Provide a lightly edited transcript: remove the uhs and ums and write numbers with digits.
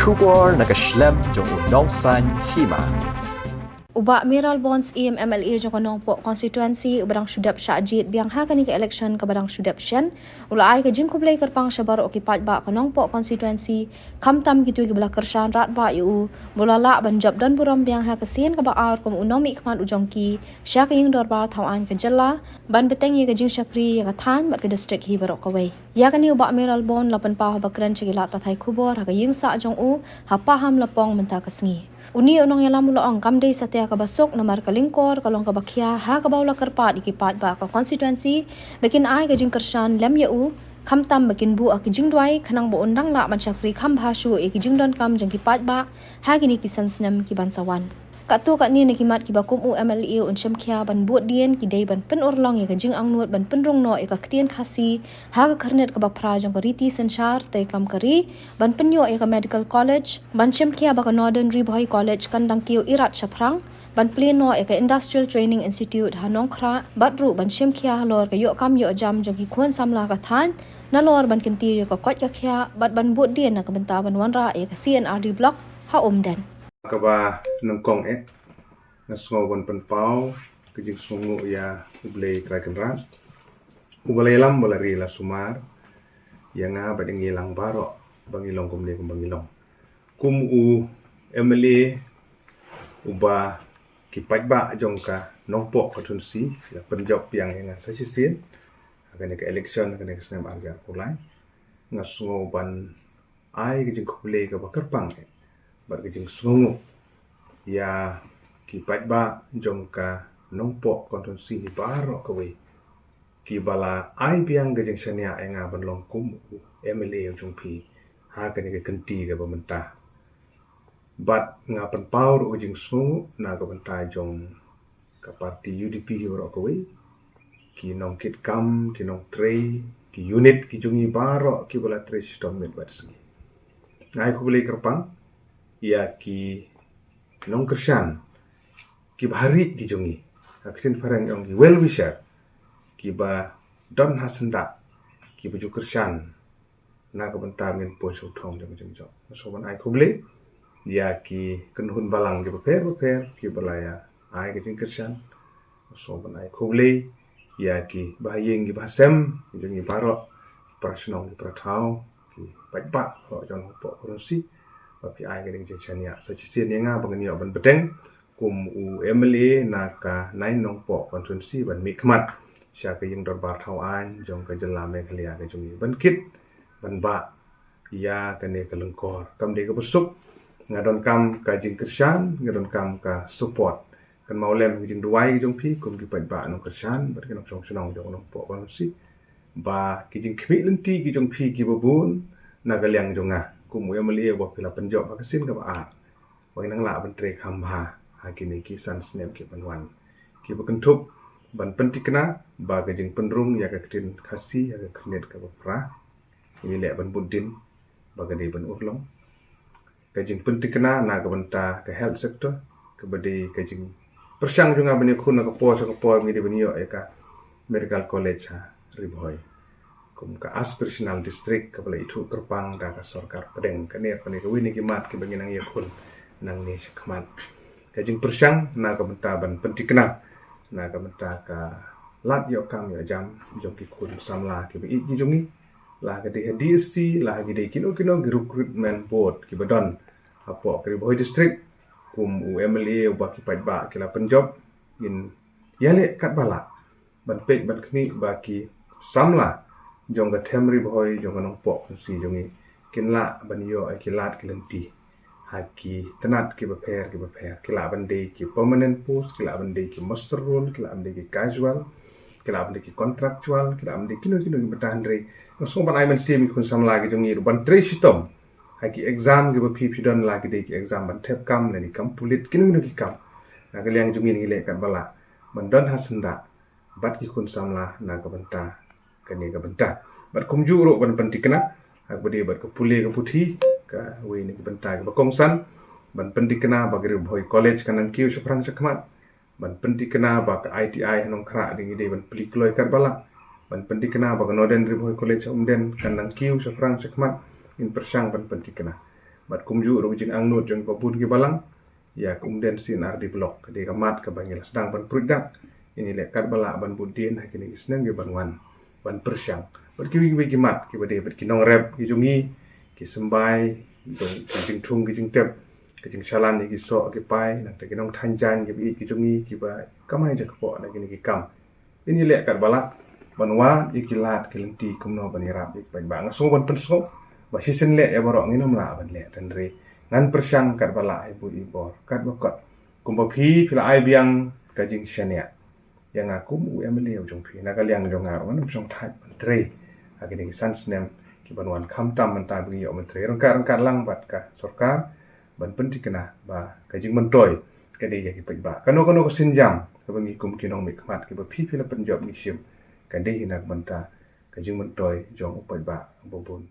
Kubor nakaslem jong unongsan hima. Uba Miral Bonds MLA jong kanong po constituency ubarang syudap Syajid biang ha kani ka election ka barang syudap siyan ulay ka jing kublay karpang syabar o kipat ba kanong po constituency kamtam gitu gibla kersyan rat ba yu bulala banjab dan buram biang ha kasian ka ba ar kum unom ikman ujongki sya ka ying dorbar thawan ka jalla ban beteng ye ka jing syapri ya ka than bat ka district hi barok kawai ya kani uba Miral Bond lapan pa bakran chigilat pathai kubor ha ka ying sa jong u ha paham lapong menta kasngi Uni unang yalam muloong kamday sa tiya kabasok na markalingkor kalong kabakya ha kabawla karpat ikipat ba ka constituency bakin ay kajing kersyan lem yau kamtam bakin bu akijing duay kanang buon dang la man syakri kam bhasu ikijing don kam jang kipat ba ha gini kisan senam kibansawan Katu kat ni nakimat kibakum MLA unsyam kya ban buat dien kidai ban pen orlong ya kajing angnut ban penrong no ya kaktian khasi ha ka karnet ka bapra jang ka riti senchar tai kam kari ban penyo ya ka medical college ban syam kya ba ka Northern Riboy College kandang kiu irat syaprang ban pleno ya ka Industrial Training Institute hanong kra batru ban syam kya lor ka yo kam yo jam jang ki kuan samla ka than na lor ban kinti ya ka kot ka kya bat ban buat dien na ka benta ban wanra ya ka CNRD block ha umdan Kaba nengkong nasngobon penpau kejing sungu ya ublay krakenrat ublay lam balari la sumar yang bading ilang baro bangilong kumle bangilong kumu MLA uba kipat ba jongka nongpok katunsi ya penjob yang sa sisin akan ke election akan ke senam arga kulai ngasngoban ai kejing kumle ka bakerpang bat kejing sungu ya kipat ba jongka nongpok kontonsi baro kawe kibala ai biang kejing sania enga banlong kum MLA jong pi ha kani ke kenti ke pemerintah bat ngapan paur kejing sungu na ke benta jong ke parti UDP baro kawe ki nong kit kam ki nong trei ki unit ki jungi baro ki bala trei stomit bat segi ngai ko boleh kerpang ya ki nong kersyan ki bahari ki jungi aksin farang yang well wisher ki ba don hasenda ki baju kersyan na ka benta min po so thong jang jang jang so ban ai khobli ya ki kenhun balang ki beper ki balaya ai ki jing kersyan so ban ai khobli ya ki bahayeng ki basem ki jungi baro prasnong ki prathau ki patpa ro jang po konosi tapi ai gading jechania sa chisin nga banganyo ban beteng kum MLA na ka nai nong po konstituensi ban mikmat sya ka ying dorbar thawan jong ka jela meklia ka jungi ban kit ban ba ya ka ne ka lengkor kam de ka busuk ngadon kam ka jing kersyan ngadon kam ka support kan maulem jing duai jong pi kum di pat ba nong kersyan ban ka nong chong sunong jong nong po konstituensi ba ki jing khmi lenti ki jong pi ki babun na ka liang jonga kumu MLA wa pila penjok akasin ka ba wang nang la ban tre khamba hakini kisan snem ki panwan ki bekentuk ban pentikna ba gajing penrung ya ka ktin khasi ya ka khnet ka pra ini le ban budin ba gade ban urlong gajing pentikna na ka benta ka health sector ka bade gajing persyang junga bani khuna ka po mi de bani yo ka medical college ha Riboy kum ka aspirational district ka bala itu kerpang da ka sarkar pedeng ka ne ka wini ki mat ki bangin ang yakun nang ni sakmat ka jing persyang na ka benta ban pentikna na ka benta ka lat yo kam yo jam jong ki kun samla ki bi ki jungi la ka de DSC la ki de kino recruitment board ki badon apo ka Riboy district kum MLA ba ki pat ba ki la penjob in yale kat bala ban pek ban kni ba ki samla jong ka Temri Boy jong ka nong pok si jongi kinla banyo ai kilat kilenti haki tenat ki beper kila bande ki permanent post kila bande ki master role kila bande ki casual kila bande ki contractual kila bande kino ki betandre so ban ai men sim kun sam lagi jongi ban tre sitom haki exam ki bepi pidon lagi de ki exam ban tep kam ni kam pulit kino ki kam na ka liang jongi ni le kan bala ban don hasenda bat ki kun samla na ka benta kani ka benta bat kumju ro ban pentikna ak bade bat ka pule ka puthi ka we ni benta ka kongsan ban pentikna ba Riboy college kanan kiu seprang sakmat ban pentikna ba ka ITI hanong kra ding ide ban pelikloi kat bala ban pentikna ba ka Northern Riboy college umden kanan kiu seprang sakmat in persyang ban pentikna bat kumju ro jing angnut jong babun ki balang ya kemudian sinar di blok ke kamat ke bangil sedang ban produk ini lekat bala ban budin kini isnang ge banwan ban persyang bat ki mat ki bade bat ki nong rep ki jungi ki sembai dong ki jing thung ki jing tep ki jing chalan ki so ki pai nak ki nong thanjan ki jungi ki ba kamai je ko na ki kam ini lekat bala banwa ikilat kelenti kumno banirap ik bang so ban pensok ba sisen le ya borok nginom la ban le tan re ngan persyang kat bala ibu ibor kat bokot kumba phi phila ai biang ka jing shania yang aku mu emele jong phi na ka liang jong ngar wan song thai ban tre agini sans nem ki banwan kham tam man ta bi yo man tre rong ka lang bat ka sarkar ban pen tikna ba ka jing man toy ka de ya ki ba kano ko sinjam ka bangi kum ki nong mi khmat ki ba phi phila pen job ni sim kan dei hinak banta ka jing man toy jong upai ba bobun